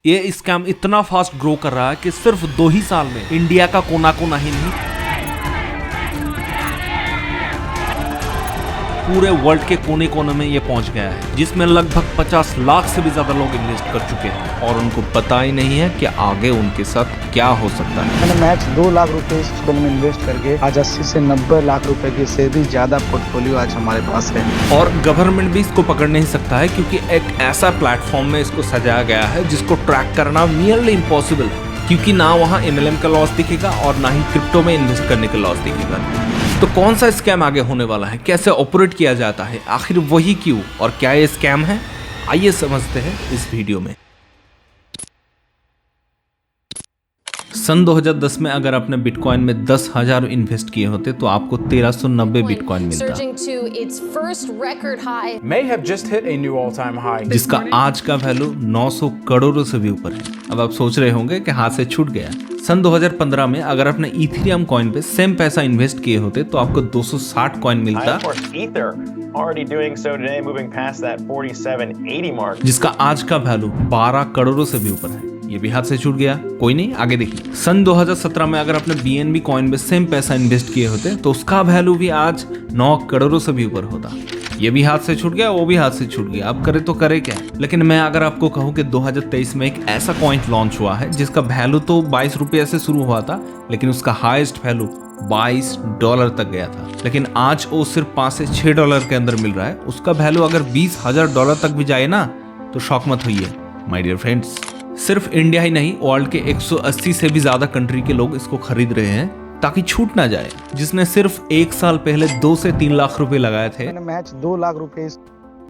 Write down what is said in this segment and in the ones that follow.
ये स्कैम इतना fast grow कर रहा है कि सिर्फ 2 ही साल में इंडिया का कोना कोना ही नहीं, पूरे वर्ल्ड के कोने कोने में ये पहुंच गया है, जिसमें लगभग 50 लाख से भी ज्यादा लोग इन्वेस्ट कर चुके हैं और उनको पता ही नहीं है कि आगे उनके साथ क्या हो सकता है। मैंने मैक्स 2 लाख रुपए इस फिल्म में इन्वेस्ट करके आज 80 से 90 लाख रुपए की से भी ज्यादा पोर्टफोलियो आज हमारे पास है। और गवर्नमेंट भी इसको पकड़ नहीं सकता है, क्योंकि एक ऐसा प्लेटफॉर्म में इसको सजाया गया है जिसको ट्रैक करना नियरली इम्पॉसिबल, क्योंकि ना वहाँ MLM का लॉस दिखेगा और ना ही क्रिप्टो में इन्वेस्ट करने का लॉस दिखेगा। तो कौन सा स्कैम आगे होने वाला है, कैसे ऑपरेट किया जाता है, आखिर वही क्यों और क्या ये स्कैम है, आइए समझते हैं इस वीडियो में। सन 2010 में अगर आपने बिटकॉइन में 10,000 इन्वेस्ट किए होते तो आपको 1390 बिटकॉइन मिलता, जिसका आज का वैल्यू 900 करोड़ से भी ऊपर है। अब आप सोच रहे होंगे कि हाथ से छूट गया। सन 2015 में अगर आपने इथेरियम कॉइन पे सेम पैसा इन्वेस्ट किए होते तो आपको 260 कॉइन मिलता, जिसका आज का वैल्यू 12 करोड़ से भी ऊपर है। ये भी हाथ से छूट गया, कोई नहीं, आगे देखिए। सन 2017 में अगर आपने BNB कॉइन में सेम पैसा इन्वेस्ट किए होते तो उसका वैल्यू भी आज 9 करोड़ से भी ऊपर होता। ये भी हाथ से छूट गया, वो भी हाथ से छूट गया, अब करे तो करे क्या। लेकिन मैं अगर आपको कहूँ कि 2023 में एक ऐसा कॉइन लॉन्च हुआ है जिसका वैल्यू तो 22 रुपये से शुरू हुआ था, लेकिन उसका हाईएस्ट वैल्यू $22 तक गया था, लेकिन आज वो सिर्फ $5 से $6 के अंदर मिल रहा है। उसका वैल्यू अगर $20,000 तक भी जाए ना तो शॉक मत होइए माय डियर फ्रेंड्स। सिर्फ इंडिया ही नहीं, वर्ल्ड के 180 से भी ज्यादा कंट्री के लोग इसको खरीद रहे हैं ताकि छूट ना जाए। जिसने सिर्फ 1 साल पहले 2 से 3 लाख रुपए लगाए थे, मैंने मैक्स 2 लाख रुपए इस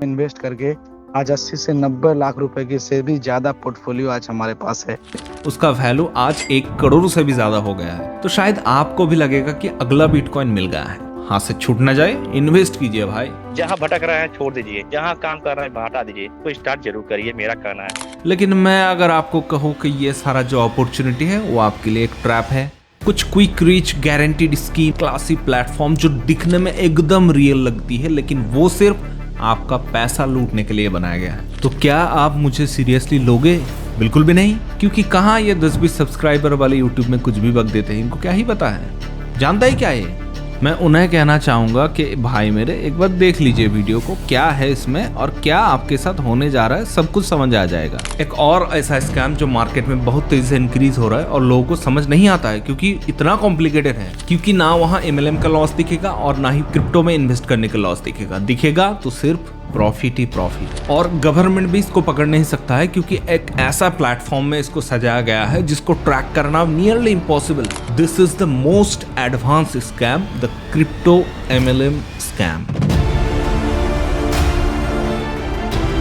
इन्वेस्ट करके आज 80 से 90 लाख रुपए की से भी ज्यादा पोर्टफोलियो आज हमारे पास है। उसका वैल्यू आज 1 करोड़ से भी ज्यादा हो गया है। तो शायद आपको भी लगेगा कि अगला बिटकॉइन मिल गया है, हाथ से छूट ना जाए, इन्वेस्ट कीजिए भाई। जहाँ भटक रहा है छोड़ दीजिए, जहाँ काम कर रहा है हटा दीजिए, तो स्टार्ट जरूर करिए, मेरा कहना है। लेकिन मैं अगर आपको कहूँ कि ये सारा जो अपॉर्चुनिटी है वो आपके लिए एक ट्रैप है, कुछ quick reach guaranteed scheme, classy platform जो दिखने में एकदम रियल लगती है, लेकिन वो सिर्फ आपका पैसा लूटने के लिए बनाया गया है। तो क्या आप मुझे सीरियसली लोगे? बिल्कुल भी नहीं, क्योंकि कहाँ ये 10-20 सब्सक्राइबर वाले यूट्यूब में कुछ भी बक देते हैं, इनको क्या ही पता है, जानता ही क्या है। मैं उन्हें कहना चाहूंगा कि भाई मेरे, एक बार देख लीजिए वीडियो को, क्या है इसमें और क्या आपके साथ होने जा रहा है, सब कुछ समझ आ जाएगा। एक और ऐसा स्कैम जो मार्केट में बहुत तेजी से इंक्रीज हो रहा है और लोगों को समझ नहीं आता है, क्योंकि इतना कॉम्प्लिकेटेड है, क्योंकि ना वहाँ MLM का लॉस दिखेगा और ना ही क्रिप्टो में इन्वेस्ट करने का लॉस दिखेगा तो सिर्फ प्रॉफिट ही प्रॉफिट। और गवर्नमेंट भी इसको पकड़ नहीं सकता है, क्योंकि एक ऐसा प्लेटफॉर्म में इसको सजाया गया है जिसको ट्रैक करना nearly impossible. This is the most advance scam, the crypto MLM scam.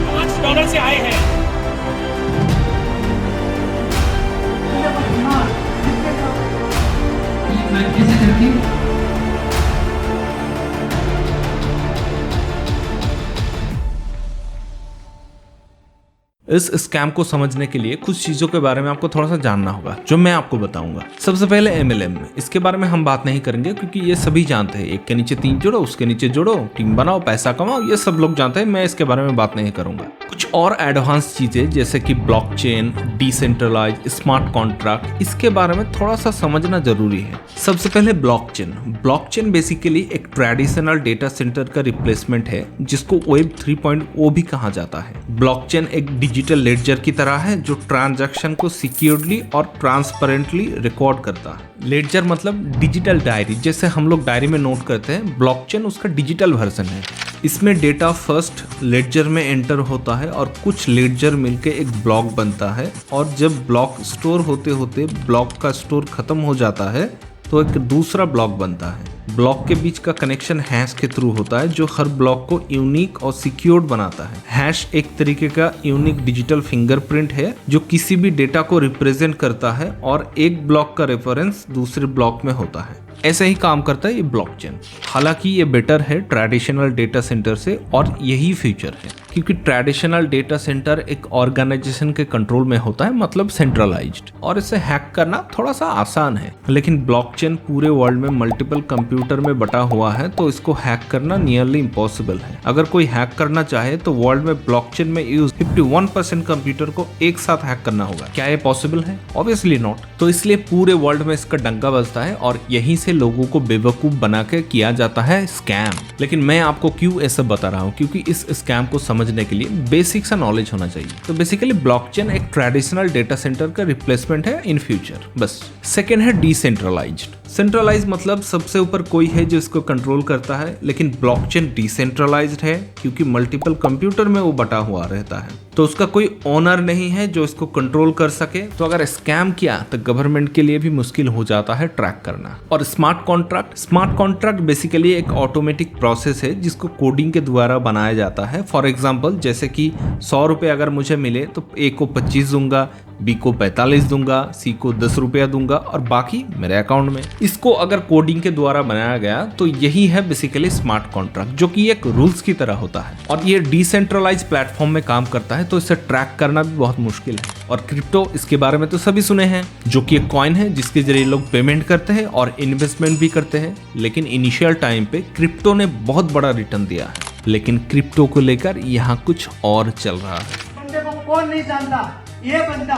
$5 से आए हैं। इस स्कैम को समझने के लिए कुछ चीजों के बारे में आपको थोड़ा सा जानना होगा, जो मैं आपको बताऊंगा। सबसे पहले MLM, इसके बारे में हम बात नहीं करेंगे क्योंकि ये सभी जानते हैं। एक के नीचे 3 जोड़ो, उसके नीचे जोड़ो, टीम बनाओ, पैसा कमाओ, ये सब लोग जानते हैं। मैं इसके बारे में बात नहीं करूंगा। कुछ और एडवांस चीजें जैसे कि ब्लॉकचेन, डिसेंट्रलाइज, स्मार्ट कॉन्ट्रैक्ट, इसके बारे में थोड़ा सा समझना जरूरी है। सबसे पहले ब्लॉकचेन बेसिकली एक ट्रेडिशनल डेटा सेंटर का रिप्लेसमेंट है, जिसको Web 3.0 भी कहा जाता है। ब्लॉकचेन एक डिजिटल लेडजर की तरह है जो ट्रांजैक्शन को सिक्योरली और ट्रांसपेरेंटली रिकॉर्ड करता है। लेडजर मतलब डिजिटल डायरी, जैसे हम लोग डायरी में नोट करते हैं, ब्लॉकचेन उसका डिजिटल वर्जन है। इसमें डेटा फर्स्ट लेडजर में एंटर होता है और कुछ लेडजर मिलके एक ब्लॉक बनता है, और जब ब्लॉक स्टोर होते होते ब्लॉक का स्टोर खत्म हो जाता है तो एक दूसरा ब्लॉक बनता है। ब्लॉक के बीच का कनेक्शन हैश के थ्रू होता है, जो हर ब्लॉक को यूनिक और सिक्योर्ड बनाता है। हैश एक तरीके का यूनिक डिजिटल फिंगरप्रिंट है जो किसी भी डेटा को रिप्रेजेंट करता है, और एक ब्लॉक का रेफरेंस दूसरे ब्लॉक में होता है। ऐसे ही काम करता है ये ब्लॉकचेन। हालांकि ये बेटर है ट्रेडिशनल डेटा सेंटर से और यही फ्यूचर है, क्योंकि ट्रेडिशनल डेटा सेंटर एक ऑर्गेनाइजेशन के कंट्रोल में होता है, मतलब सेंट्रलाइज्ड, और इसे हैक करना थोड़ा सा आसान है। लेकिन ब्लॉकचेन पूरे वर्ल्ड में मल्टीपल कंप्यूटर में बटा हुआ है, तो इसको हैक करना नियरली इम्पॉसिबल है। अगर कोई हैक करना चाहे तो वर्ल्ड में ब्लॉकचेन में यूज 51% कंप्यूटर को एक साथ हैक करना होगा। क्या ये पॉसिबल है? Obviously not. तो इसलिए पूरे वर्ल्ड में इसका डंका बजता है और यहीं से लोगों को बेवकूफ बना के किया जाता है स्कैम। लेकिन मैं आपको क्यों ऐसा बता रहा हूँ, क्योंकि इस स्कैम को समझने के लिए बेसिक सा नॉलेज होना चाहिए। तो बेसिकली ब्लॉकचेन एक ट्रेडिशनल डेटा सेंटर का रिप्लेसमेंट है इन फ्यूचर, बस। सेकेंड है डिसेंट्रलाइज्ड। सेंट्रलाइज मतलब सबसे ऊपर कोई है जो इसको कंट्रोल करता है, लेकिन ब्लॉकचेन डिसेंट्रलाइज्ड है क्योंकि मल्टीपल कंप्यूटर में वो बटा हुआ रहता है, तो उसका कोई ओनर नहीं है जो इसको कंट्रोल कर सके। तो अगर स्कैम किया तो गवर्नमेंट के लिए भी मुश्किल हो जाता है ट्रैक करना। और स्मार्ट कॉन्ट्रैक्ट बेसिकली एक ऑटोमेटिक प्रोसेस है जिसको कोडिंग के द्वारा बनाया जाता है। फॉर एग्जांपल, जैसे कि 100 रुपये अगर मुझे मिले तो ए को 25 दूंगा, बी को 45 दूंगा, सी को 10 रुपया दूंगा और बाकी मेरे अकाउंट में। इसको अगर कोडिंग के द्वारा बनाया गया तो यही है बेसिकली स्मार्ट कॉन्ट्रैक्ट, जो कि एक रूल्स की तरह होता है। और ये डिसेंट्रलाइज प्लेटफॉर्म में काम करता है, तो इसे ट्रैक करना भी बहुत मुश्किल है। और क्रिप्टो, इसके बारे में तो सभी सुने हैं, जो कि एक कॉइन है जिसके जरिए लोग पेमेंट करते हैं और इन्वेस्टमेंट भी करते हैं। लेकिन इनिशियल टाइम पे क्रिप्टो ने बहुत बड़ा रिटर्न दिया है, लेकिन क्रिप्टो को लेकर यहाँ कुछ और चल रहा है। बंदे को कौन नहीं जानता, ये बंदा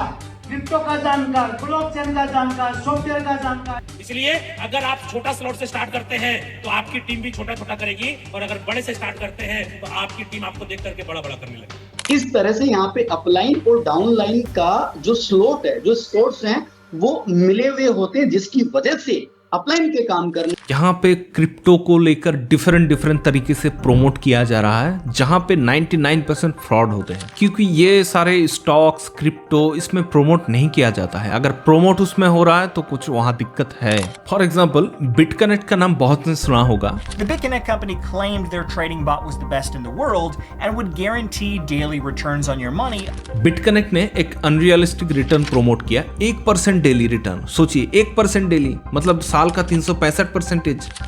क्रिप्टो का जानकार, ब्लॉकचेन का जानकार, सॉफ्टवेयर का जानकार। इसलिए अगर आप छोटा स्लॉट से स्टार्ट करते हैं तो आपकी टीम भी छोटा छोटा करेगी, और अगर बड़े से स्टार्ट करते हैं तो आपकी टीम आपको देख करके बड़ा बड़ा करने लगेगी। इस तरह से यहाँ पे अपलाइन और डाउनलाइन का जो स्लॉट है, जो स्लॉट्स हैं, वो मिले हुए होते हैं, जिसकी वजह से अपलाइन के काम करने। यहाँ पे क्रिप्टो को लेकर डिफरेंट तरीके से प्रमोट किया जा रहा है, जहाँ पे 99% फ्रॉड होते हैं, क्योंकि ये सारे स्टॉक्स, क्रिप्टो, इसमें प्रमोट नहीं किया जाता है। अगर प्रमोट उसमें हो रहा है तो कुछ वहाँ दिक्कत है। फॉर एग्जाम्पल, बिटकनेक्ट का नाम बहुत ने सुना होगा। The BitConnect company claimed their trading bot was the best in the world and would guarantee daily returns on your money. BitConnect ने एक अनरियलिस्टिक रिटर्न प्रमोट किया, 1% डेली रिटर्न। सोचिए, 1% डेली मतलब साल का 365%।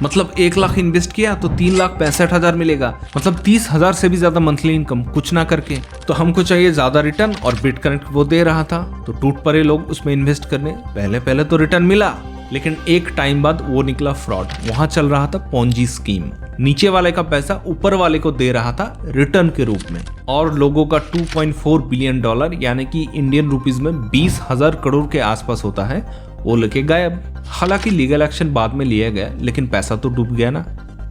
मतलब 1 लाख इन्वेस्ट किया तो 3,65,000 मिलेगा, मतलब 30,000 से भी ज्यादा मंथली इनकम कुछ ना करके। तो हमको चाहिए ज्यादा रिटर्न और बिटकनेक्ट वो दे रहा था, तो टूट पड़े लोग उसमें इन्वेस्ट करने। पहले तो रिटर्न मिला, लेकिन एक टाइम बाद वो निकला फ्रॉड। वहां चल रहा था पोंजी स्कीम, नीचे वाले का पैसा ऊपर वाले को दे रहा था रिटर्न के रूप में, और लोगों का $2.4 बिलियन यानी कि इंडियन रुपीज में 20,000 करोड़ के आसपास होता है, वो लेके गायब। हालांकि लीगल एक्शन बाद में लिया गया, लेकिन पैसा तो डूब गया ना।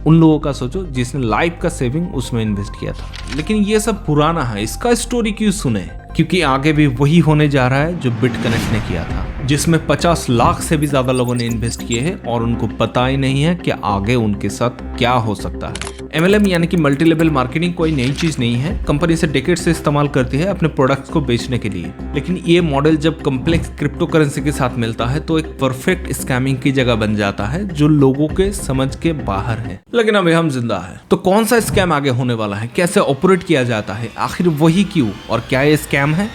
उन लोगों का सोचो जिसने लाइफ का सेविंग उसमें इन्वेस्ट किया था। लेकिन ये सब पुराना है, इसका स्टोरी क्यों सुने? क्योंकि आगे भी वही होने जा रहा है जो बिटकनेक्ट ने किया था, जिसमें 50 लाख से भी ज्यादा लोगों ने इन्वेस्ट किए हैं और उनको पता ही नहीं है कि आगे उनके साथ क्या हो सकता है। MLM यानी कि मल्टी लेवल मार्केटिंग कोई नई चीज नहीं है। कंपनी से डेकेड से इस्तेमाल करती है अपने प्रोडक्ट्स को बेचने के लिए। लेकिन ये मॉडल जब कम्प्लेक्स क्रिप्टो करेंसी के साथ मिलता है तो एक परफेक्ट स्कैमिंग की जगह बन जाता है, जो लोगों के समझ के बाहर है। लेकिन अभी हम जिंदा है, तो कौन सा स्कैम आगे होने वाला है, कैसे ऑपरेट किया जाता है, आखिर वही क्यों, और क्या ये स्कैम है,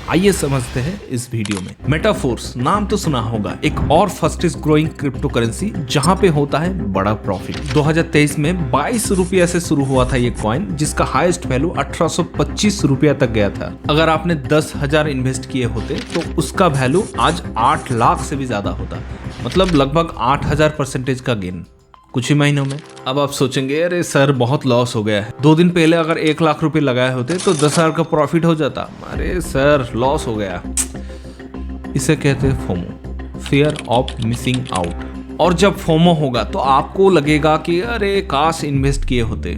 आइए समझते हैं इस वीडियो में। मेटाफोर्स नाम तो सुना होगा, एक और फास्टेस्ट ग्रोइंग क्रिप्टो करेंसी जहां पे होता है बड़ा प्रॉफिट। 2023 में 22 रुपया से शुरू हुआ था ये कॉइन, जिसका हाईएस्ट वैल्यू 1825 रुपया तक गया था। अगर आपने 10,000 इन्वेस्ट किए होते तो उसका वैल्यू आज 8 लाख से भी ज्यादा होता, मतलब लगभग 8,000% का गेन कुछ ही महीनों में। अब आप सोचेंगे, अरे सर बहुत लॉस हो गया है, 2 दिन पहले अगर 1 लाख रुपए लगाए होते तो 10,000 का प्रॉफिट हो जाता। अरे सर लॉस हो गया। इसे कहते हैं FOMO, fear of missing out. और जब फोमो होगा तो आपको लगेगा कि अरे काश इन्वेस्ट किए होते,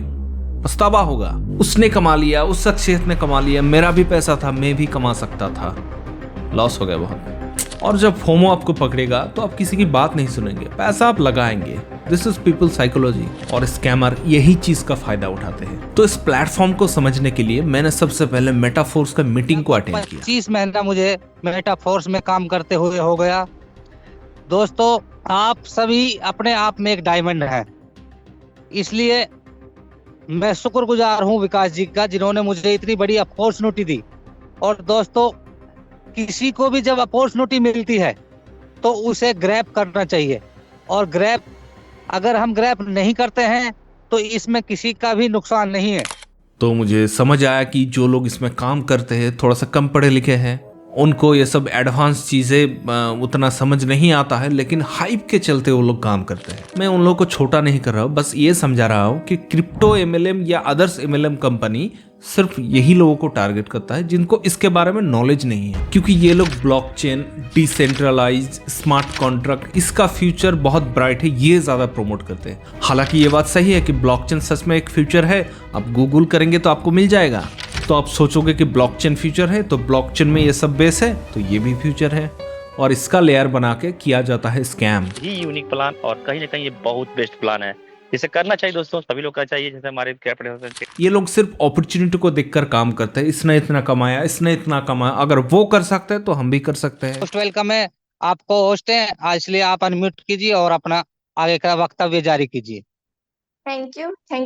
पछतावा होगा, उसने कमा लिया, उस शख्सियत ने कमा लिया, मेरा भी पैसा था, मैं भी कमा सकता था, लॉस हो गया बहुत। और जब फोमो आपको पकड़ेगा तो आप किसी की बात नहीं सुनेंगे, पैसा आप लगाएंगे। दिस इज पीपल साइकोलॉजी, और स्कैमर यही चीज का फायदा उठाते हैं। तो इस प्लेटफॉर्म को समझने के लिए मैंने सबसे पहले मेटाफोर्स का मीटिंग को अटेंड किया। 25 महीना मुझे मेटाफोर्स में काम करते हुए हो गया। दोस्तों, आप सभी अपने आप में एक डायमंड हैं, इसलिए मैं शुक्रगुजार हूं विकास जी का, जिन्होंने मुझे इतनी बड़ी अपॉर्चुनिटी दी। और दोस्तों, किसी को भी जब अपॉर्चुनिटी मिलती है तो उसे ग्रैब करना चाहिए, और ग्रैब अगर हम ग्रैब नहीं करते हैं तो इसमें किसी का भी नुकसान नहीं है। तो मुझे समझ आया कि जो लोग इसमें काम करते हैं थोड़ा सा कम पढ़े लिखे हैं, उनको ये सब एडवांस चीज़ें उतना समझ नहीं आता है, लेकिन हाइप के चलते वो लोग काम करते हैं। मैं उन लोगों को छोटा नहीं कर रहा हूँ, बस ये समझा रहा हूँ कि क्रिप्टो MLM या अदर्स MLM कंपनी सिर्फ यही लोगों को टारगेट करता है जिनको इसके बारे में नॉलेज नहीं है, क्योंकि ये लोग ब्लॉकचेन, डिसेंट्रलाइज्ड स्मार्ट कॉन्ट्रैक्ट, इसका फ्यूचर बहुत ब्राइट है, ये ज़्यादा प्रमोट करते हैं। हालांकि ये बात सही है कि ब्लॉकचेन सच में एक फ्यूचर है, आप गूगल करेंगे तो आपको मिल जाएगा। तो आप सोचोगे कि ब्लॉकचेन फ्यूचर है तो ब्लॉकचेन में ये सब बेस है, तो ये भी फ्यूचर है, और इसका लेयर बना के किया जाता है स्कैम। ही यूनिक प्लान और कहीं ना कहीं ये बहुत बेस्ट प्लान है, इसे करना चाहिए दोस्तों, सभी लोग करना चाहिए। जैसे हमारे कैपिटल, ये लोग सिर्फ अपॉर्चुनिटी को देखकर काम करते हैं, इसने इतना कमाया, इसने इतना कमाया, अगर वो कर सकते हैं तो हम भी कर सकते हैं। मोस्ट वेलकम है, आपको होस्ट है आज, इसलिए आप अनम्यूट कीजिए और अपना आगे का वक्तव्य जारी कीजिए। Thank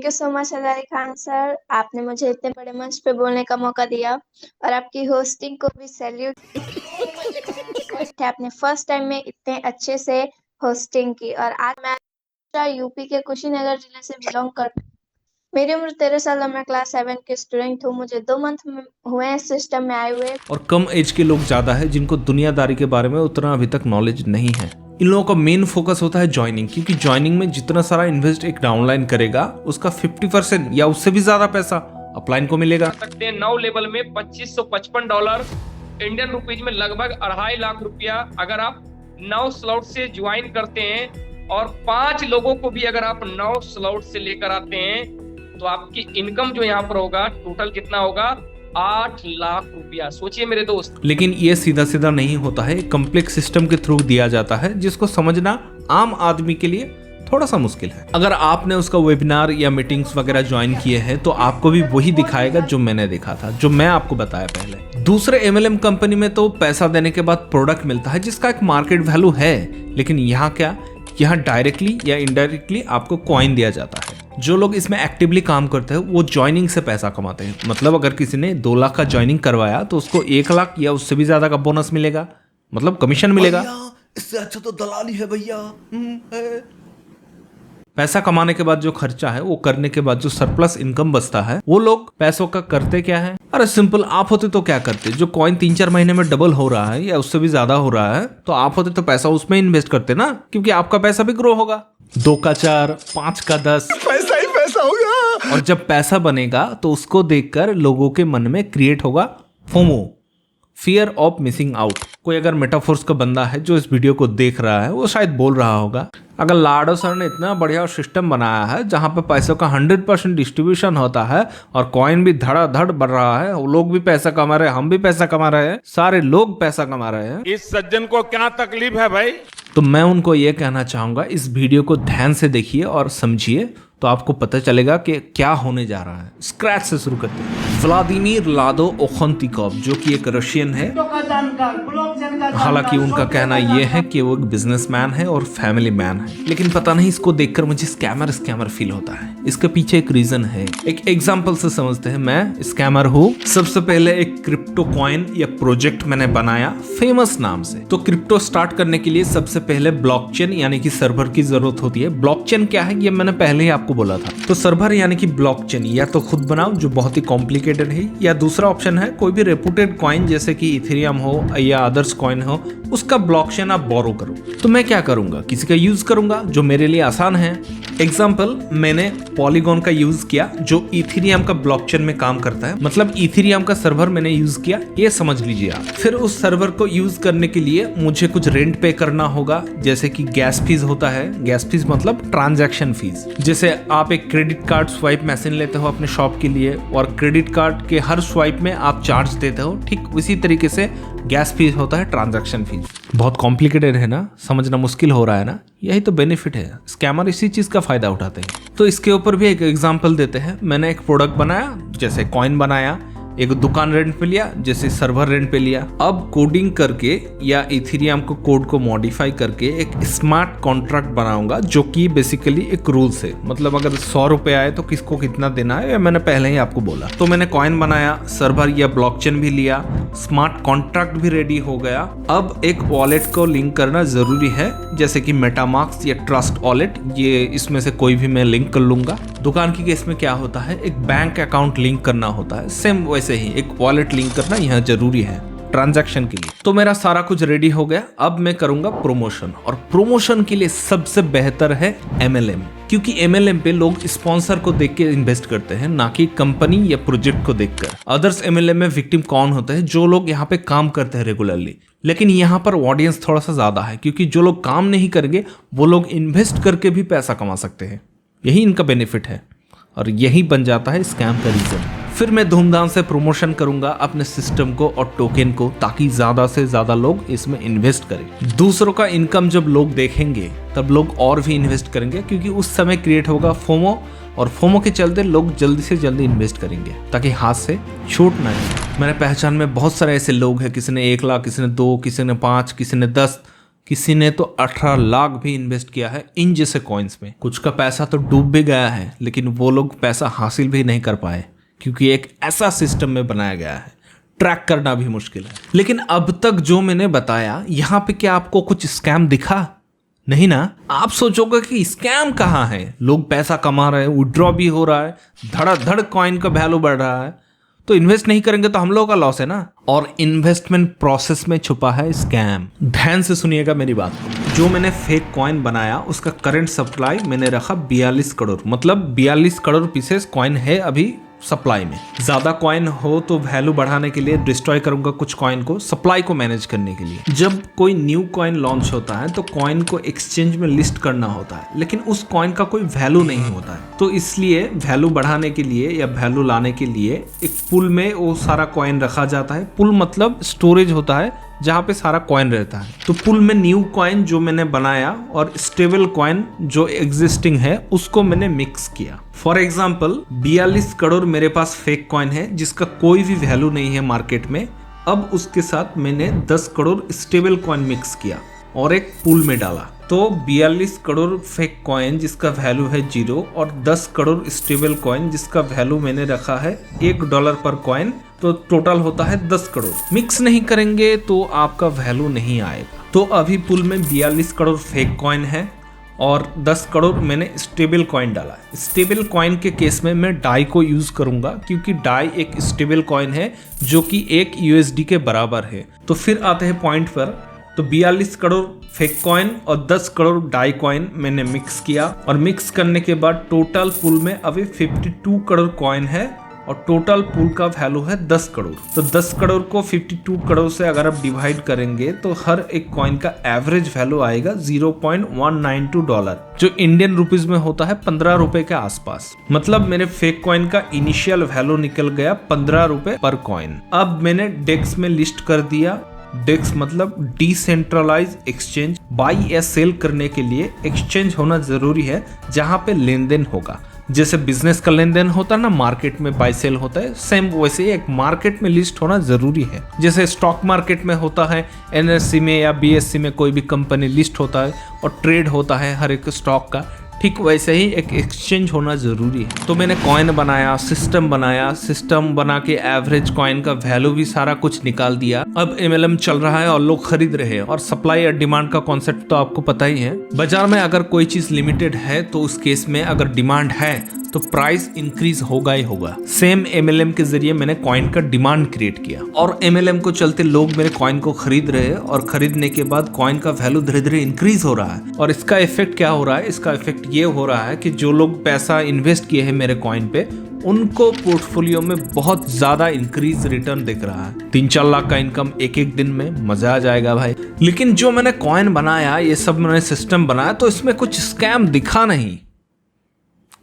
you so much Hazari Khan sir, आपने मुझे इतने बड़े मंच पे बोलने का मौका दिया और आपकी होस्टिंग को भी सैल्यूट। आपने फर्स्ट टाइम में इतने अच्छे से होस्टिंग की और आज मैं यूपी के कुशीनगर जिले से बिलोंग करती हूँ। मेरी उम्र 13 साल और मैं क्लास 7 के स्टूडेंट हूँ। मुझे 2 मंथ हुए हैं सिस्टम में आए हुए। और कम एज के लोग ज्यादा है जिनको दुनियादारी के बारे में उतना अभी तक नॉलेज नहीं है। इन लोगों का मेन फोकस होता है ज्वाइनिंग, क्योंकि ज्वाइनिंग में जितना सारा इन्वेस्ट एक डाउनलाइन करेगा उसका 50% या उससे भी ज्यादा पैसा अपलाइन को मिलेगा। सकते हैं 9 लेवल में $2555 इंडियन रुपीज में लगभग 2.5 लाख रुपया अगर आप 9 स्लॉट से ज्वाइन करते हैं, और 5 लोगों को भी अगर आप 9 स्लॉट से लेकर आते हैं तो आपकी इनकम जो यहाँ पर होगा टोटल कितना होगा, 8 लाख रुपया। सोचिए मेरे दोस्त। लेकिन ये सीधा सीधा नहीं होता है, कम्प्लेक्स सिस्टम के थ्रू दिया जाता है जिसको समझना आम आदमी के लिए थोड़ा सा मुश्किल है। अगर आपने उसका वेबिनार या मीटिंग्स वगैरह ज्वाइन किए हैं तो आपको भी वही दिखाएगा जो मैंने देखा था, जो मैं आपको बताया पहले। दूसरे MLM कंपनी में तो पैसा देने के बाद प्रोडक्ट मिलता है जिसका एक मार्केट वैल्यू है, लेकिन यहाँ क्या, यहाँ डायरेक्टली या इनडायरेक्टली आपको कॉइन दिया जाता है। जो लोग इसमें एक्टिवली काम करते हैं वो ज्वाइनिंग से पैसा कमाते हैं। मतलब अगर किसी ने 2 लाख का ज्वाइनिंग करवाया तो उसको 1 लाख या उससे भी ज्यादा का बोनस मिलेगा, मतलब कमीशन मिलेगा। इससे अच्छा तो दलाली है भैया। पैसा कमाने के बाद जो खर्चा है वो करने के बाद जो सरप्लस इनकम बचता है, वो लोग पैसों का करते क्या है? अरे सिंपल, आप होते तो क्या करते? जो कॉइन 3-4 महीने में डबल हो रहा है या उससे भी ज्यादा हो रहा है, तो आप होते तो पैसा उसमें इन्वेस्ट करते ना, क्योंकि आपका पैसा भी ग्रो होगा। 2 का 4, 5 का 10, पैसा ही पैसा होगा। और जब पैसा बनेगा तो उसको देखकर लोगों के मन में क्रिएट होगा FOMO, fear of missing out. कोई अगर मेटाफोर्स का बंदा है जो इस वीडियो को देख रहा है, वो शायद बोल रहा होगा, अगर लाडो सर ने इतना बढ़िया सिस्टम बनाया है जहां पे पैसों का 100% डिस्ट्रीब्यूशन होता है और कॉइन भी धड़ाधड़ बढ़ रहा है, वो लोग भी पैसा कमा रहे हैं, हम भी पैसा कमा रहे हैं, सारे लोग पैसा कमा रहे हैं, इस सज्जन को क्या तकलीफ है भाई? तो मैं उनको ये कहना चाहूंगा, इस वीडियो को ध्यान से देखिए और समझिए, तो आपको पता चलेगा कि क्या होने जा रहा है। स्क्रैच से शुरू करते हैं। व्लादिमीर लादो ओखोन्तिकोव, जो कि एक रशियन है, हालांकि उनका कहना यह है कि वो एक बिजनेसमैन है और फैमिली मैन है, लेकिन पता नहीं इसको देखकर मुझे स्कैमर फील होता है। इसके पीछे एक रीजन है, एक एग्जांपल से समझते हैं। मैं स्कैमर हूँ। सबसे पहले एक क्रिप्टो कॉइन या प्रोजेक्ट मैंने बनाया फेमस नाम से। तो क्रिप्टो स्टार्ट करने के लिए सबसे पहले ब्लॉकचेन यानी कि सर्वर की जरूरत होती है। ब्लॉकचेन क्या है ये मैंने पहले ही आपको बोला था। तो सर्वर यानी कि ब्लॉकचेन या तो खुद बनाओ जो बहुत ही कॉम्प्लिकेटेड है, या दूसरा ऑप्शन है कोई भी रेपुटेड कॉइन जैसे कि इथेरियम हो या अदर्स कॉइन हो, उसका ब्लॉकचेन आप बोरो करो। तो मैं क्या करूंगा, किसी का यूज करूंगा जो मेरे लिए आसान है। एग्जाम्पल, मैंने पॉलीगॉन का यूज किया जो इथेरियम का ब्लॉकचेन में काम करता है, मतलब इथेरियम का सर्वर मैंने यूज किया, ये समझ लीजिए आप। फिर उस सर्वर को यूज करने के लिए मुझे कुछ रेंट पे करना होगा, जैसे कि गैस फीस होता है। गैस फीस मतलब ट्रांजैक्शन फीस। जैसे आप एक क्रेडिट कार्ड स्वाइप मशीन लेते हो अपने शॉप के लिए और क्रेडिट कार्ड के हर स्वाइप में आप चार्ज देते हो, ठीक उसी तरीके से गैस फीस होता है ट्रांजैक्शन फीस। बहुत कॉम्प्लिकेटेड है ना, समझना मुश्किल हो रहा है ना, यही तो बेनिफिट है। स्कैमर इसी चीज का फायदा उठाते हैं। तो इसके ऊपर भी एक एग्जांपल देते हैं। मैंने एक प्रोडक्ट बनाया, जैसे कॉइन बनाया, एक दुकान रेंट पे लिया, जैसे सर्वर रेंट पे लिया। अब कोडिंग करके या इथेरियम को कोड को मॉडिफाई करके एक स्मार्ट कॉन्ट्रैक्ट बनाऊंगा, जो कि बेसिकली एक रूल्स है। मतलब अगर 100 रुपए आए तो किसको कितना देना है, या मैंने पहले ही आपको बोला। तो मैंने कॉइन बनाया, सर्वर या ब्लॉकचेन भी लिया, स्मार्ट कॉन्ट्रैक्ट भी रेडी हो गया। अब एक वॉलेट को लिंक करना जरूरी है, जैसे कि मेटामास्क या ट्रस्ट वॉलेट, ये इसमें से कोई भी मैं लिंक कर लूंगा। दुकान की केस में क्या होता है, एक बैंक अकाउंट लिंक करना होता है, सेम वैसे ही एक वॉलेट लिंक करना यहाँ जरूरी है ट्रांजैक्शन के लिए। तो मेरा सारा कुछ रेडी हो गया। अब मैं करूंगा प्रमोशन, और प्रमोशन के लिए सबसे बेहतर है MLM, क्योंकि MLM पे लोग स्पॉन्सर को देख के इन्वेस्ट करते हैं, ना कि कंपनी या प्रोजेक्ट को देखकर। अदर्स MLM में विक्टिम कौन होते हैं, जो लोग यहाँ पे काम करते हैं रेगुलरली। लेकिन यहाँ पर ऑडियंस थोड़ा सा ज्यादा है, क्योंकि जो लोग काम नहीं करेंगे वो लोग इन्वेस्ट करके भी पैसा कमा सकते हैं। यही इनका बेनिफिट है, और यही बन जाता है स्कैम का रीजन। फिर मैं धूमधाम से प्रमोशन करूंगा अपने सिस्टम को और टोकन को, ताकि ज्यादा से ज्यादा लोग इसमें इन्वेस्ट करें। दूसरों का इनकम जब लोग देखेंगे तब लोग और भी इन्वेस्ट करेंगे, क्योंकि उस समय क्रिएट होगा फोमो, और फोमो के चलते लोग जल्दी से जल्दी इन्वेस्ट करेंगे, ताकि हाथ से छूट ना जाए। मेरे पहचान में बहुत सारे ऐसे लोग हैं, किसी ने 1 लाख, किसी ने 2, किसी ने 5, किसी ने 10, किसी ने तो 18 लाख भी इन्वेस्ट किया है इन जैसे कॉइन्स में। कुछ का पैसा तो डूब भी गया है, लेकिन वो लोग पैसा हासिल भी नहीं कर पाए, क्योंकि एक ऐसा सिस्टम में बनाया गया है, ट्रैक करना भी मुश्किल है। लेकिन अब तक जो मैंने बताया, यहाँ पे क्या आपको कुछ स्कैम दिखा? नहीं ना? आप सोचोगे कि स्कैम कहाँ है, लोग पैसा कमा रहे हैं, विड्रॉ भी हो रहा है, धड़ाधड़ कॉइन का वैल्यू बढ़ रहा है। तो इन्वेस्ट नहीं करेंगे तो हम लोगों का लॉस है ना। और इन्वेस्टमेंट प्रोसेस में छुपा है स्कैम। ध्यान से सुनिएगा मेरी बात को। जो मैंने फेक कॉइन बनाया, उसका करंट सप्लाई मैंने रखा 42 करोड़, मतलब 42 करोड़ पीसेस कॉइन है अभी सप्लाई में। ज्यादा कॉइन हो तो वैल्यू बढ़ाने के लिए डिस्ट्रॉय करूंगा कुछ कॉइन को, सप्लाई को मैनेज करने के लिए। जब कोई न्यू कॉइन लॉन्च होता है तो कॉइन को एक्सचेंज में लिस्ट करना होता है, लेकिन उस कॉइन का कोई वैल्यू नहीं होता है। तो इसलिए वैल्यू बढ़ाने के लिए या वैल्यू लाने के लिए एक पूल में वो सारा कॉइन रखा जाता है। पूल मतलब स्टोरेज होता है जहाँ पे सारा कॉइन रहता है। तो पूल में न्यू कॉइन जो मैंने बनाया और स्टेबल कॉइन जो एग्जिस्टिंग है उसको मैंने मिक्स किया। फॉर एग्जाम्पल 42 करोड़ मेरे पास फेक कॉइन है जिसका कोई भी वैल्यू नहीं है मार्केट में। अब उसके साथ मैंने 10 करोड़ स्टेबल कॉइन मिक्स किया और एक पूल में डाला। तो 42 करोड़ फेक कॉइन जिसका वैल्यू है 0 और 10 करोड़ स्टेबल कॉइन जिसका वैल्यू मैंने रखा है $1 पर कॉइन, तो टोटल होता है 10 करोड़। मिक्स नहीं करेंगे तो आपका वैल्यू नहीं आएगा। तो अभी पूल में 42 करोड़ फेक कॉइन है और 10 करोड़ मैंने स्टेबल कॉइन डाला। स्टेबल कॉइन के केस में मैं डाई को यूज करूंगा क्योंकि डाई एक स्टेबल कॉइन है जो कि 1 USD के बराबर है। तो फिर आते हैं पॉइंट पर। तो 42 करोड़ फेक कॉइन और 10 करोड़ डाई कॉइन मैंने मिक्स किया और मिक्स करने के बाद टोटल पूल में अभी 52 करोड़ कॉइन है और टोटल पूल का वैल्यू है 10 करोड़। तो 10 करोड़ को 52 करोड़ से अगर आप डिवाइड करेंगे तो हर एक कॉइन का एवरेज वैल्यू आएगा $0.192, जो इंडियन रुपीज में होता है 15 रुपए के आसपास। मतलब मेरे फेक कॉइन का इनिशियल वैल्यू निकल गया 15 रुपए पर कॉइन। अब मैंने डेक्स में लिस्ट कर दिया। डेक्स मतलब डिसेंट्रलाइज एक्सचेंज। बाई या सेल करने के लिए एक्सचेंज होना जरूरी है जहां पे लेन देन होगा। जैसे बिजनेस का लेन देन होता है ना, मार्केट में बाय सेल होता है, सेम वैसे ही एक मार्केट में लिस्ट होना जरूरी है। जैसे स्टॉक मार्केट में होता है, NSE में या BSE में कोई भी कंपनी लिस्ट होता है और ट्रेड होता है हर एक स्टॉक का, ठीक वैसे ही एक एक्सचेंज होना जरूरी है। तो मैंने कॉइन बनाया, सिस्टम बना के एवरेज कॉइन का वैल्यू भी सारा कुछ निकाल दिया। अब MLM चल रहा है और लोग खरीद रहे हैं और सप्लाई और डिमांड का कॉन्सेप्ट तो आपको पता ही है। बाजार में अगर कोई चीज लिमिटेड है तो उस केस में अगर डिमांड है तो प्राइस इंक्रीज होगा ही होगा। सेम MLM के जरिए मैंने कॉइन का डिमांड क्रिएट किया और MLM को चलते लोग मेरे कॉइन को खरीद रहे हैं और खरीदने के बाद कॉइन का वैल्यू धीरे धीरे इंक्रीज हो रहा है। और इसका इफेक्ट क्या हो रहा है? इसका इफेक्ट ये हो रहा है कि जो लोग पैसा इन्वेस्ट किए हैं मेरे कॉइन पे, उनको पोर्टफोलियो में बहुत ज्यादा इंक्रीज रिटर्न दिख रहा है। 3-4 लाख का इनकम एक दिन में, मजा आ जाएगा भाई। लेकिन जो मैंने कॉइन बनाया, ये सब मैंने सिस्टम बनाया, तो इसमें कुछ स्कैम दिखा नहीं।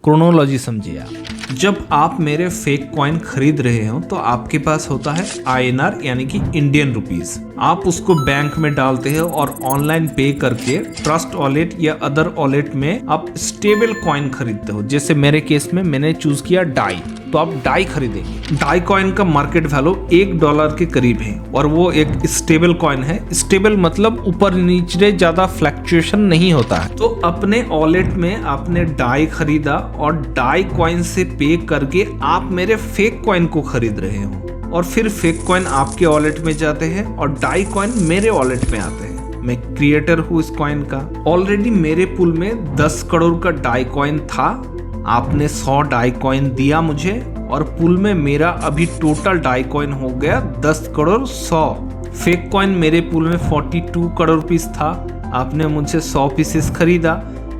क्रोनोलॉजी समझिए आप। जब आप मेरे फेक कॉइन खरीद रहे हो तो आपके पास होता है INR यानी कि इंडियन रुपीस। आप उसको बैंक में डालते हो और ऑनलाइन पे करके ट्रस्ट वॉलेट या अदर वॉलेट में आप स्टेबल कॉइन खरीदते हो। जैसे मेरे केस में मैंने चूज किया डाई। तो आप डाई खरीदेंगे। डाई कॉइन का मार्केट वैल्यू $1 के करीब है और वो एक स्टेबल कॉइन है। स्टेबल मतलब ऊपर नीचे ज्यादा फ्लक्चुएशन नहीं होता है। तो अपने वॉलेट में आपने डाई खरीदा और डाई कॉइन से पे करके आप मेरे फेक कॉइन को खरीद रहे हो और फिर फेक कॉइन आपके वॉलेट में जाते हैं और डाई कॉइन मेरे वॉलेट में आते हैं। मैं क्रिएटर हूँ इस कॉइन का। ऑलरेडी मेरे पूल में 10 करोड़ का डाई कॉइन था। आपने 100 डाई कॉइन दिया मुझे और पूल में मेरा अभी टोटल डाई कॉइन हो गया 10 करोड़ 100। फेक कॉइन मेरे पूल में 42 करोड़ पीस था। आपने मुझसे 100 पीसेस खरीदा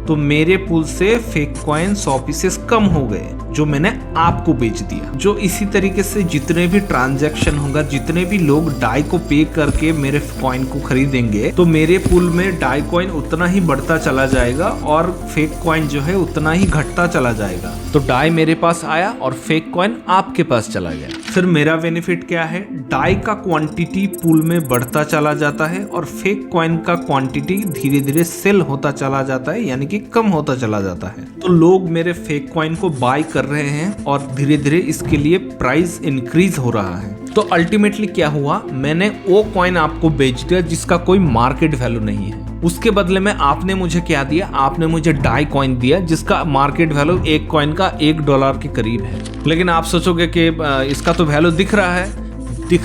तो मेरे पूल से फेक कॉइन 100 पीसेस कम हो गए जो मैंने आपको बेच दिया। जो इसी तरीके से जितने भी ट्रांजैक्शन होगा, जितने भी लोग डाई को पे करके मेरे कॉइन को खरीदेंगे तो मेरे पूल में डाई कॉइन उतना ही बढ़ता चला जाएगा और फेक कॉइन जो है उतना ही घटता चला जाएगा। तो डाई मेरे पास आया और फेक कॉइन आपके पास चला गया। फिर मेरा बेनिफिट क्या है? डाई का क्वांटिटी पूल में बढ़ता चला जाता है और फेक कॉइन का क्वांटिटी धीरे धीरे सेल होता चला जाता है, यानी कि कम होता चला जाता है। तो लोग मेरे फेक कॉइन को बाय कर रहे हैं और धीरे धीरे इसके लिए प्राइस इंक्रीज हो रहा है। तो अल्टीमेटली क्या हुआ, मैंने वो कॉइन आपको बेच दिया जिसका कोई मार्केट वैल्यू नहीं है। उसके बदले में आपने मुझे क्या दिया? आपने मुझे डाई कॉइन दिया जिसका मार्केट वैल्यू एक कॉइन का $1 के करीब है। लेकिन आप सोचोगे कि इसका तो वैल्यू दिख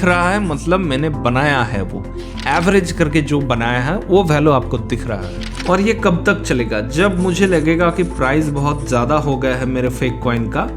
रहा है मतलब मैंने बनाया है, वो एवरेज करके जो बनाया है वो वैल्यू आपको दिख रहा है। और ये कब तक चलेगा? जब मुझे लगेगा कि प्राइस बहुत ज़्यादा हो गया है मेरे फेक कॉइन का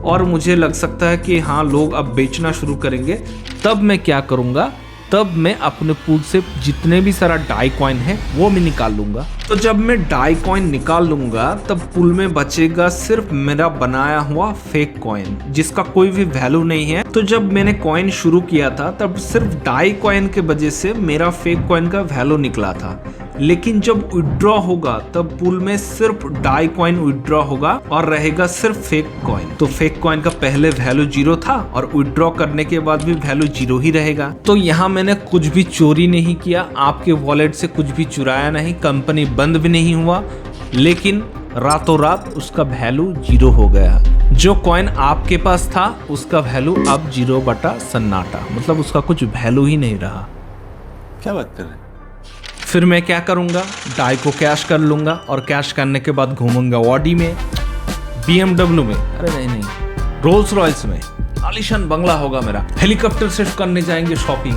और मुझे लग सकता है कि हाँ लोग अब बेचना शुरू करेंगे, तब मैं क्या करूँगा? तब मैं अपने पूल से जितने भी सारा डाई कॉइन है वो मैं निकाल लूंगा। तो जब मैं डाई कॉइन निकाल लूंगा तब पूल में बचेगा सिर्फ मेरा बनाया हुआ फेक कॉइन जिसका कोई भी वैल्यू नहीं है। तो जब मैंने कॉइन शुरू किया था तब सिर्फ डाई कॉइन के वजह से मेरा फेक कॉइन का वैल्यू निकला था, लेकिन जब विड्रॉ होगा तब पूल में सिर्फ डाई कॉइन विड्रॉ होगा और रहेगा सिर्फ फेक कॉइन। तो फेक कॉइन का पहले वैल्यू 0 था और विड्रॉ करने के बाद भी वैल्यू 0 ही रहेगा। तो यहाँ मैंने कुछ भी चोरी नहीं किया, आपके वॉलेट से कुछ भी चुराया नहीं, कंपनी बंद भी नहीं हुआ, लेकिन रातों रात उसका वैल्यू 0 हो गया। जो कॉइन आपके पास था उसका वैल्यू अब 0 बटा सन्नाटा, मतलब उसका कुछ वैल्यू ही नहीं रहा। क्या बात कर रहे हैं? फिर मैं क्या करूंगा? डाई को कैश कर लूंगा और कैश करने के बाद घूमूंगा ऑडी में, BMW में, अरे नहीं, रोल्स रॉयल्स में, आलीशान बंगला होगा मेरा, हेलीकॉप्टर से करने जाएंगे शॉपिंग,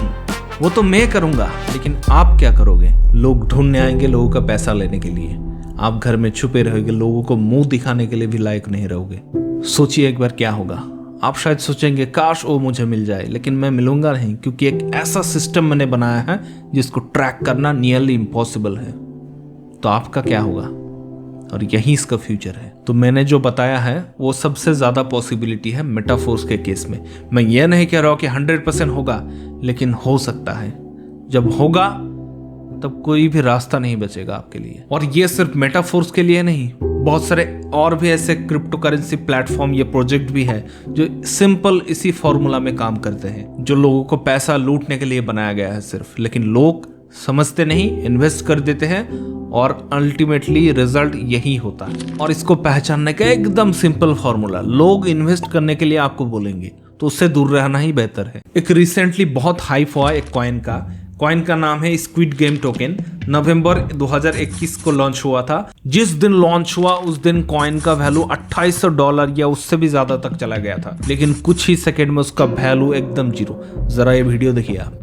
वो तो मैं करूंगा। लेकिन आप क्या करोगे? लोग ढूंढने आएंगे लोगों का पैसा लेने के लिए, आप घर में छुपे रहोगे, लोगों को मुंह दिखाने के लिए भी लायक नहीं रहोगे। सोचिए एक बार क्या होगा। आप शायद सोचेंगे काश वो मुझे मिल जाए, लेकिन मैं मिलूंगा नहीं, क्योंकि एक ऐसा सिस्टम मैंने बनाया है जिसको ट्रैक करना नियरली इम्पॉसिबल है। तो आपका क्या होगा? और यही इसका फ्यूचर है। तो मैंने जो बताया है वो सबसे ज्यादा पॉसिबिलिटी है मेटाफोर्स के केस में। मैं ये नहीं कह रहा हूं कि 100% होगा, लेकिन हो सकता है। जब होगा तब कोई भी रास्ता नहीं बचेगा आपके लिए। और ये सिर्फ मेटाफोर्स के लिए नहीं, बहुत सारे और भी ऐसे क्रिप्टो करेंसी प्लेटफॉर्म या प्रोजेक्ट भी है जो सिंपल इसी फॉर्मूला में काम करते हैं, जो लोगों को पैसा लूटने के लिए बनाया गया है सिर्फ, लेकिन लोग समझते नहीं, इन्वेस्ट कर देते हैं और अल्टीमेटली रिजल्ट यही होता है। और इसको पहचानने का एकदम सिंपल फॉर्मूला, लोग इन्वेस्ट करने के लिए आपको बोलेंगे तो उससे दूर रहना ही बेहतर है। एक रिसेंटली बहुत हाइप हुआ एक कॉइन का नाम है स्क्विड गेम टोकन। नवंबर 2021 को लॉन्च हुआ था। जिस दिन लॉन्च हुआ उस दिन कॉइन का वैल्यू $2800 या उससे भी ज्यादा तक चला गया था, लेकिन कुछ ही सेकंड में उसका वैल्यू एकदम 0। जरा ये वीडियो देखिए आप।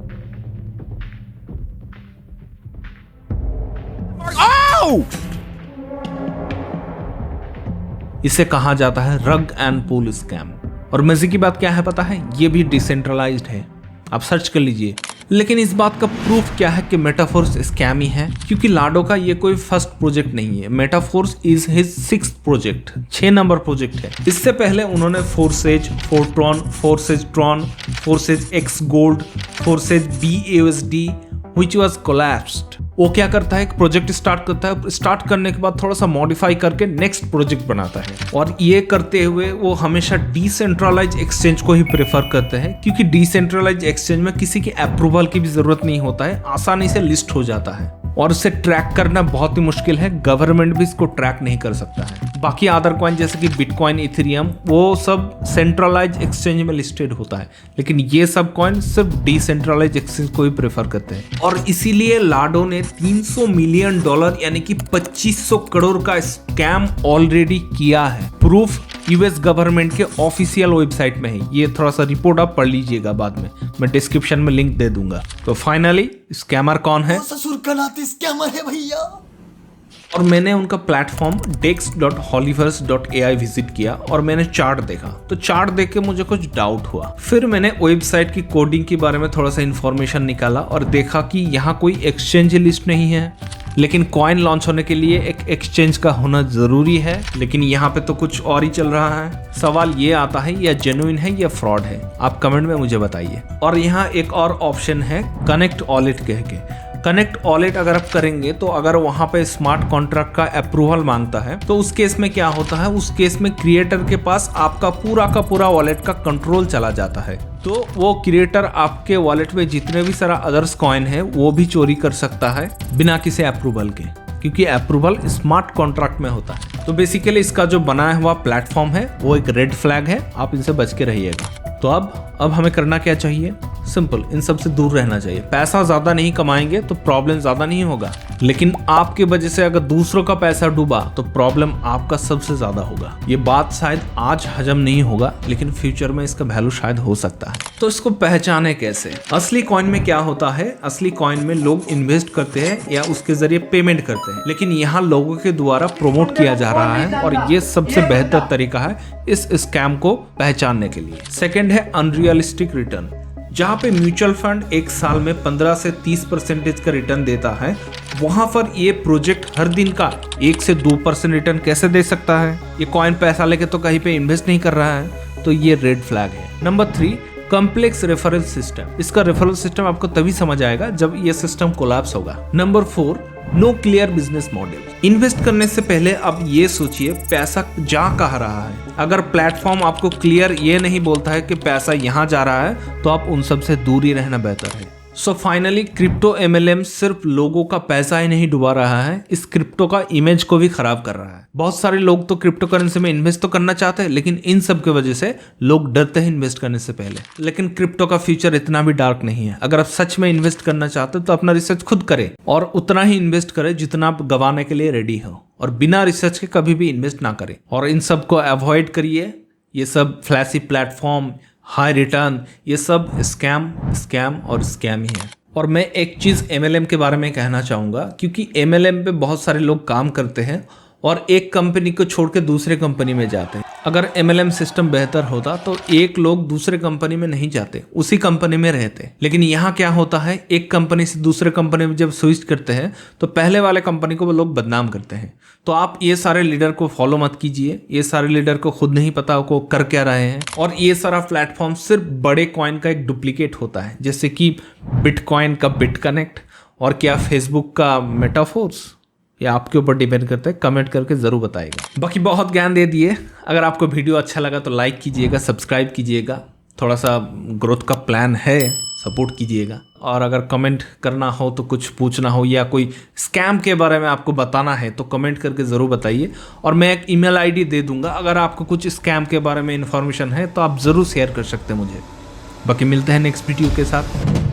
इसे कहा जाता है रग एंड पुल स्कैम। और मजे की बात क्या है पता है? ये भी डिसेंट्रलाइज्ड है, आप सर्च कर लीजिए। लेकिन इस बात का प्रूफ क्या है कि मेटाफोर्स स्कैम ही है? क्योंकि लाडो का ये कोई फर्स्ट प्रोजेक्ट नहीं है। Metaforce is his 6th project, 6 नंबर प्रोजेक्ट है। इससे पहले उन्होंने Forsage, Fortron, Forsage Tron, Forsage X Gold, Forsage BUSD which was collapsed। वो क्या करता है? एक प्रोजेक्ट स्टार्ट करता है, स्टार्ट करने के बाद थोड़ा सा मॉडिफाई करके नेक्स्ट प्रोजेक्ट बनाता है। और ये करते हुए वो हमेशा डिसेंट्रलाइज एक्सचेंज को ही प्रेफर करते हैं, क्योंकि डिसेंट्रलाइज एक्सचेंज में किसी की अप्रूवल की भी जरूरत नहीं होता है, आसानी से लिस्ट हो जाता है। और इसे ट्रैक करना बहुत ही मुश्किल है, गवर्नमेंट भी इसको ट्रैक नहीं कर सकता है। बाकी अदर कॉइन जैसे कि बिटकॉइन, इथेरियम, वो सब सेंट्रलाइज एक्सचेंज में लिस्टेड होता है, लेकिन ये सब कॉइन सिर्फ डिसेंट्रलाइज एक्सचेंज को ही प्रेफर करते हैं। और इसीलिए लाडो ने $300 मिलियन यानी कि 2500 करोड़ का स्कैम ऑलरेडी किया है। प्रूफ यूएस गवर्नमेंट के ऑफिशियल वेबसाइट में है। ये थोड़ा सा रिपोर्ट आप पढ़ लीजिएगा बाद में, मैं डिस्क्रिप्शन में लिंक दे दूंगा। तो फाइनली स्कैमर कौन है? ससुर का नाते स्कैमर है भैया। और मैंने उनका प्लेटफॉर्म dex.hollyverse.ai विजिट किया और मैंने चार्ट देखा। तो चार्ट देख के मुझे कुछ डाउट हुआ। फिर मैंने वेबसाइट की कोडिंग के बारे में थोड़ा सा इन्फॉर्मेशन निकाला और देखा कि यहाँ कोई एक्सचेंज लिस्ट नहीं है, लेकिन कॉइन लॉन्च होने के लिए एक एक्सचेंज का होना जरूरी है। लेकिन यहाँ पे तो कुछ और ही चल रहा है। सवाल ये आता है या जेन्युइन है या फ्रॉड है, आप कमेंट में मुझे बताइए। और यहाँ एक और ऑप्शन है कनेक्ट वॉलेट कह के। कनेक्ट वॉलेट अगर आप करेंगे तो अगर वहां पे स्मार्ट कॉन्ट्रैक्ट का अप्रूवल मांगता है तो उस केस में क्या होता है, उस केस में क्रिएटर के पास आपका पूरा का पूरा वॉलेट का कंट्रोल चला जाता है। तो वो क्रिएटर आपके वॉलेट में जितने भी सारा अदर्स कॉइन है वो भी चोरी कर सकता है बिना किसी अप्रूवल के, क्योंकि अप्रूवल स्मार्ट कॉन्ट्रैक्ट में होता है। तो बेसिकली इसका जो बनाया हुआ प्लेटफॉर्म है वो एक रेड फ्लैग है, आप इनसे बच के रहिएगा। तो अब हमें करना क्या चाहिए? सिंपल, इन सब से दूर रहना चाहिए। पैसा ज्यादा नहीं कमाएंगे तो प्रॉब्लम ज्यादा नहीं होगा, लेकिन आपके वजह से अगर दूसरों का पैसा डूबा तो प्रॉब्लम आपका सबसे ज्यादा होगा। ये बात शायद आज हजम नहीं होगा, लेकिन फ्यूचर में इसका वैल्यू शायद हो सकता है। तो इसको पहचाने कैसे? असली कॉइन में क्या होता है, असली कॉइन में लोग इन्वेस्ट करते हैं या उसके जरिए पेमेंट करते हैं, लेकिन यहाँ लोगों के द्वारा प्रमोट किया जा रहा है और ये सबसे बेहतर तरीका है इस स्कैम को पहचानने के लिए। सेकेंड है अनरियलिस्टिक रिटर्न। जहां पे म्यूचुअल फंड एक साल में 15 से 30% का रिटर्न देता है, वहां पर ये प्रोजेक्ट हर दिन का 1 से 2% रिटर्न कैसे दे सकता है? ये कॉइन पैसा लेके तो कहीं पे इन्वेस्ट नहीं कर रहा है, तो ये रेड फ्लैग है। Number 3, complex referral system. इसका रेफरल सिस्टम आपको तभी समझ आएगा जब ये सिस्टम कोलैप्स होगा। Number 4, no clear business model. Invest करने से पहले आप ये सोचिए पैसा जा कहाँ रहा है। अगर प्लेटफॉर्म आपको क्लियर ये नहीं बोलता है कि पैसा यहाँ जा रहा है तो आप उन सब से दूर ही रहना बेहतर है। सो फाइनली क्रिप्टो MLM सिर्फ लोगों का पैसा ही नहीं डुबा रहा है, इस क्रिप्टो का इमेज को भी खराब कर रहा है। बहुत सारे लोग तो क्रिप्टो करेंसी में इन्वेस्ट तो करना चाहते हैं, लेकिन इन सब की वजह से लोग डरते हैं इन्वेस्ट करने से पहले। लेकिन क्रिप्टो का फ्यूचर इतना भी डार्क नहीं है। अगर आप सच में इन्वेस्ट करना चाहते हो तो अपना रिसर्च खुद करें और उतना ही इन्वेस्ट करें जितना आप गंवाने के लिए रेडी हो, और बिना रिसर्च के कभी भी इन्वेस्ट ना करें। और इन सब को अवॉइड करिए। ये सब फ्लैशी प्लेटफॉर्म, हाई रिटर्न, ये सब स्कैम और स्कैम ही है। और मैं एक चीज़ MLM के बारे में कहना चाहूँगा, क्योंकि MLM पे बहुत सारे लोग काम करते हैं और एक कंपनी को छोड़ के दूसरे कंपनी में जाते हैं। अगर MLM सिस्टम बेहतर होता तो एक लोग दूसरे कंपनी में नहीं जाते, उसी कंपनी में रहते। लेकिन यहाँ क्या होता है, एक कंपनी से दूसरे कंपनी में जब स्विच करते हैं तो पहले वाले कंपनी को वो लोग बदनाम करते हैं। तो आप ये सारे लीडर को फॉलो मत कीजिए। ये सारे लीडर को खुद नहीं पता वो कर क्या रहे हैं, और ये सारा प्लेटफॉर्म सिर्फ बड़े कॉइन का एक डुप्लीकेट होता है, जैसे कि बिटकॉइन का बिटकनेक्ट और क्या फेसबुक का मेटाफोर्स। ये आपके ऊपर डिपेंड करता है, कमेंट करके जरूर बताइएगा। बाकी बहुत ज्ञान दे दिए। अगर आपको वीडियो अच्छा लगा तो लाइक कीजिएगा, सब्सक्राइब कीजिएगा। थोड़ा सा ग्रोथ का प्लान है, सपोर्ट कीजिएगा। और अगर कमेंट करना हो तो कुछ पूछना हो या कोई स्कैम के बारे में आपको बताना है तो कमेंट करके ज़रूर बताइए, और मैं एक ईमेल ID दे दूंगा। अगर आपको कुछ स्कैम के बारे में इन्फॉर्मेशन है तो आप ज़रूर शेयर कर सकते हैं मुझे। बाकी मिलते हैं नेक्स्ट वीडियो के साथ।